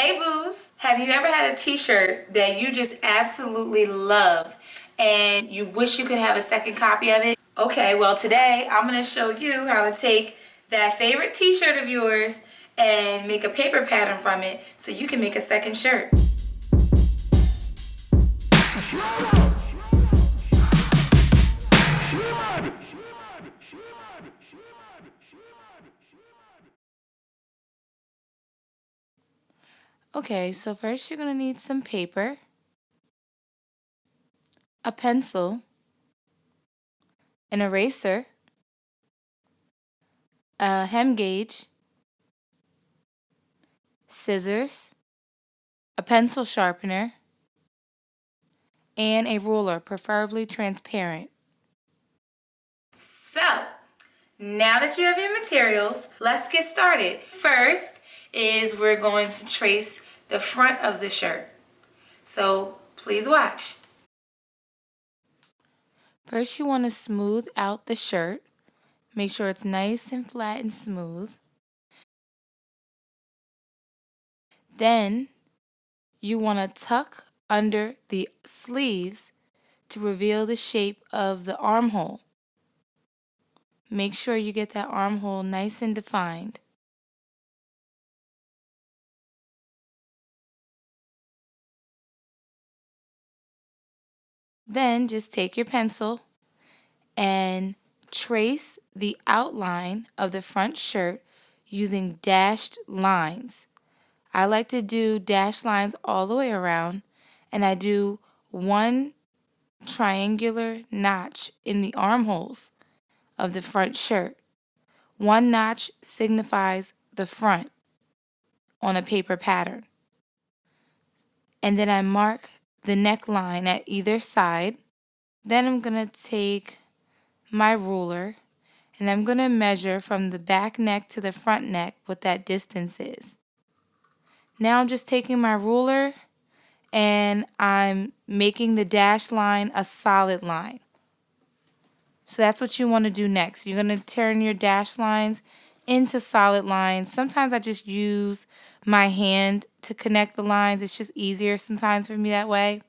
Hey boos! Have you ever had a t-shirt that you just absolutely love and you wish you could have a second copy of it? Okay, well today I'm going to show you how to take that favorite t-shirt of yours and make a paper pattern from it so you can make a second shirt. Okay, so first you're going to need some paper, a pencil, an eraser, a hem gauge, scissors, a pencil sharpener, and a ruler, preferably transparent. So, now that you have your materials, let's get started. First is we're going to trace the front of the shirt. So, please watch. First you want to smooth out the shirt. Make sure it's nice and flat and smooth. Then you want to tuck under the sleeves to reveal the shape of the armhole. Make sure you get that armhole nice and defined. Then just take your pencil and trace the outline of the front shirt using dashed lines. I like to do dashed lines all the way around, and I do one triangular notch in the armholes of the front shirt. One notch signifies the front on a paper pattern. And then I mark the neckline at either side. Then I'm going to take my ruler and I'm going to measure from the back neck to the front neck what that distance is. Now I'm just taking my ruler and I'm making the dashed line a solid line. So that's what you want to do next. You're going to turn your dashed lines into solid lines. Sometimes I just use my hand to connect the lines. It's just easier sometimes for me that way.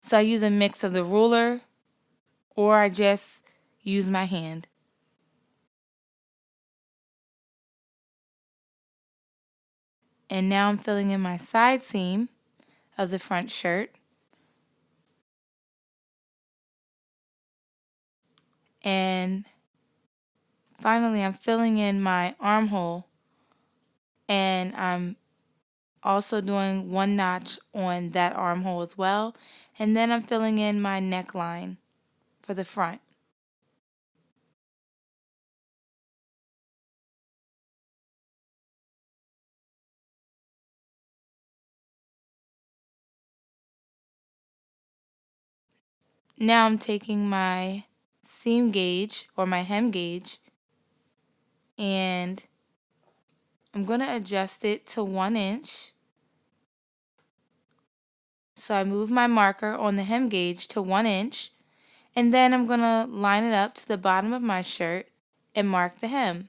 So I use a mix of the ruler or I just use my hand. And now I'm filling in my side seam of the front shirt. And finally I'm filling in my armhole and I'm also doing one notch on that armhole as well. And then I'm filling in my neckline for the front. Now I'm taking my seam gauge or my hem gauge and I'm going to adjust it to 1 inch. So I move my marker on the hem gauge to 1 inch and then I'm going to line it up to the bottom of my shirt and mark the hem.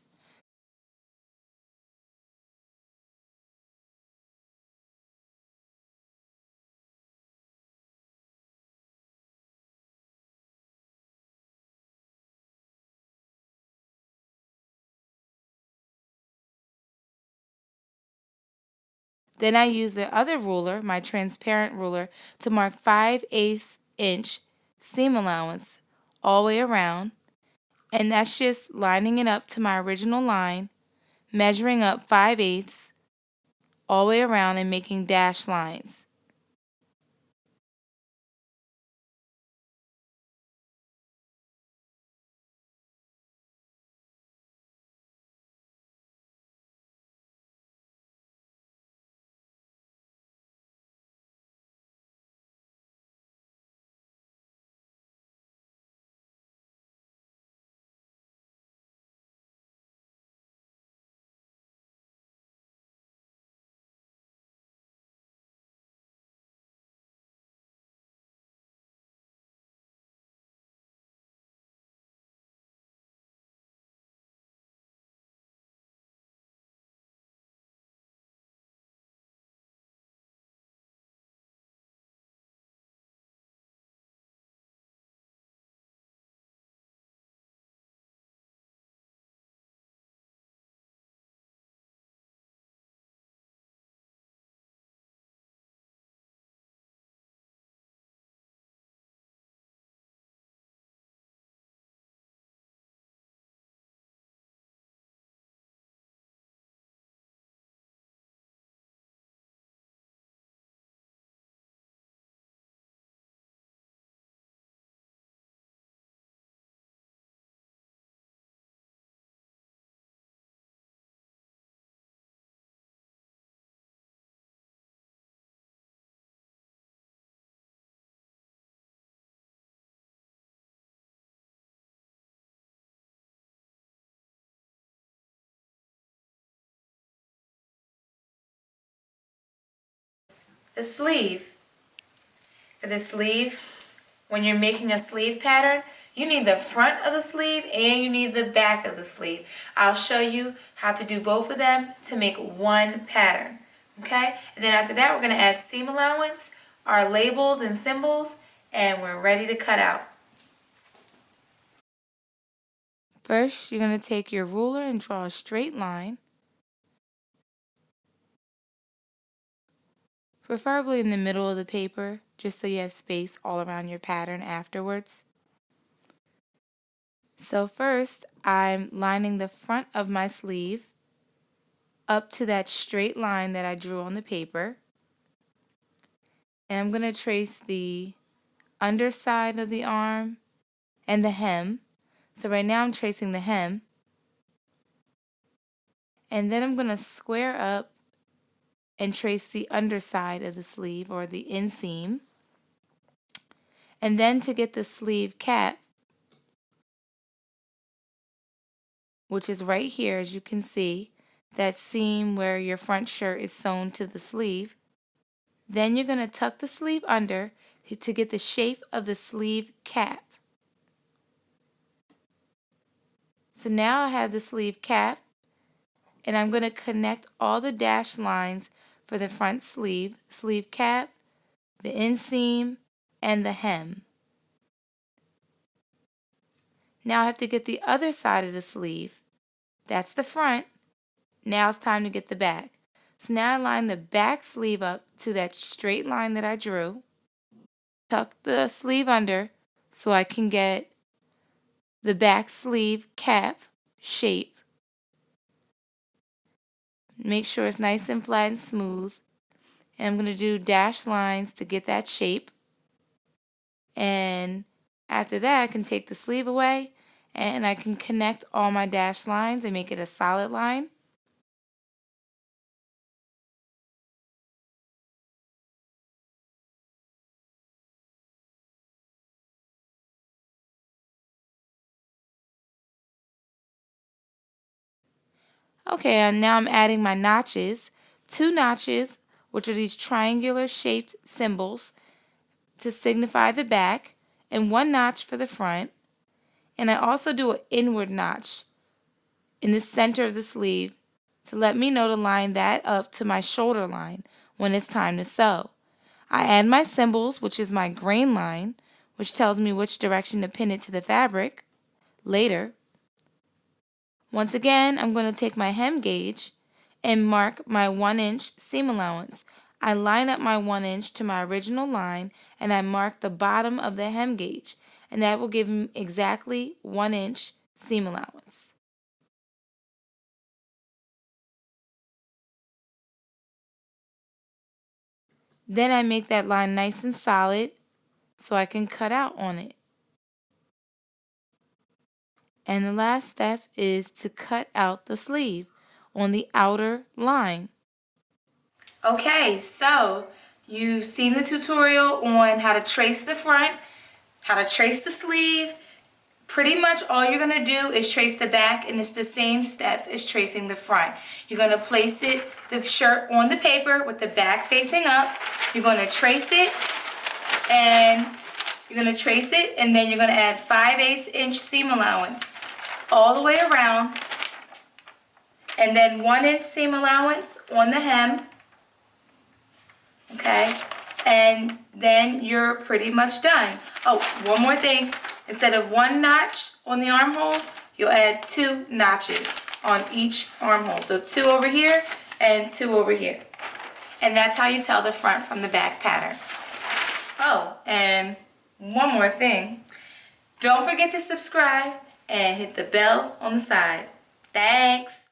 Then I use the other ruler, my transparent ruler, to mark 5/8 inch seam allowance all the way around. And that's just lining it up to my original line, measuring up 5/8 all the way around and making dashed lines. the sleeve. For the sleeve, when you're making a sleeve pattern, you need the front of the sleeve and you need the back of the sleeve. I'll show you how to do both of them to make one pattern. Okay? And then after that, we're going to add seam allowance, our labels and symbols, and we're ready to cut out. First, you're going to take your ruler and draw a straight line, preferably in the middle of the paper, just so you have space all around your pattern afterwards. So first, I'm lining the front of my sleeve up to that straight line that I drew on the paper. And I'm going to trace the underside of the arm and the hem. So right now I'm tracing the hem. And then I'm going to square up and trace the underside of the sleeve, or the inseam. And then to get the sleeve cap, which is right here, as you can see, that seam where your front shirt is sewn to the sleeve. Then you're going to tuck the sleeve under to get the shape of the sleeve cap. So now I have the sleeve cap, and I'm going to connect all the dashed lines for the front sleeve cap, the inseam, and the hem. Now I have to get the other side of the sleeve. That's the front. Now it's time to get the back. So now I line the back sleeve up to that straight line that I drew. Tuck the sleeve under so I can get the back sleeve cap shape. Make sure it's nice and flat and smooth. And I'm going to do dashed lines to get that shape. And after that, I can take the sleeve away and I can connect all my dashed lines and make it a solid line. Okay, and now I'm adding my notches. 2 notches, which are these triangular shaped symbols to signify the back, and 1 notch for the front. And I also do an inward notch in the center of the sleeve to let me know to line that up to my shoulder line when it's time to sew. I add my symbols, which is my grain line, which tells me which direction to pin it to the fabric later. Once again, I'm going to take my hem gauge and mark my 1-inch seam allowance. I line up my 1 inch to my original line and I mark the bottom of the hem gauge, and that will give me exactly 1 inch seam allowance. Then I make that line nice and solid so I can cut out on it. And the last step is to cut out the sleeve on the outer line. Okay, so you've seen the tutorial on how to trace the front, how to trace the sleeve. Pretty much all you're going to do is trace the back, and it's the same steps as tracing the front. You're going to place the shirt on the paper with the back facing up. You're going to trace it, and then you're going to add 5/8 inch seam allowance all the way around, and then 1 inch seam allowance on the hem. Okay, and then you're pretty much done. Oh, one more thing. Instead of 1 notch on the armholes, you'll add 2 notches on each armhole. So 2 over here and 2 over here. And that's how you tell the front from the back pattern. Oh, and one more thing. Don't forget to subscribe and hit the bell on the side. Thanks.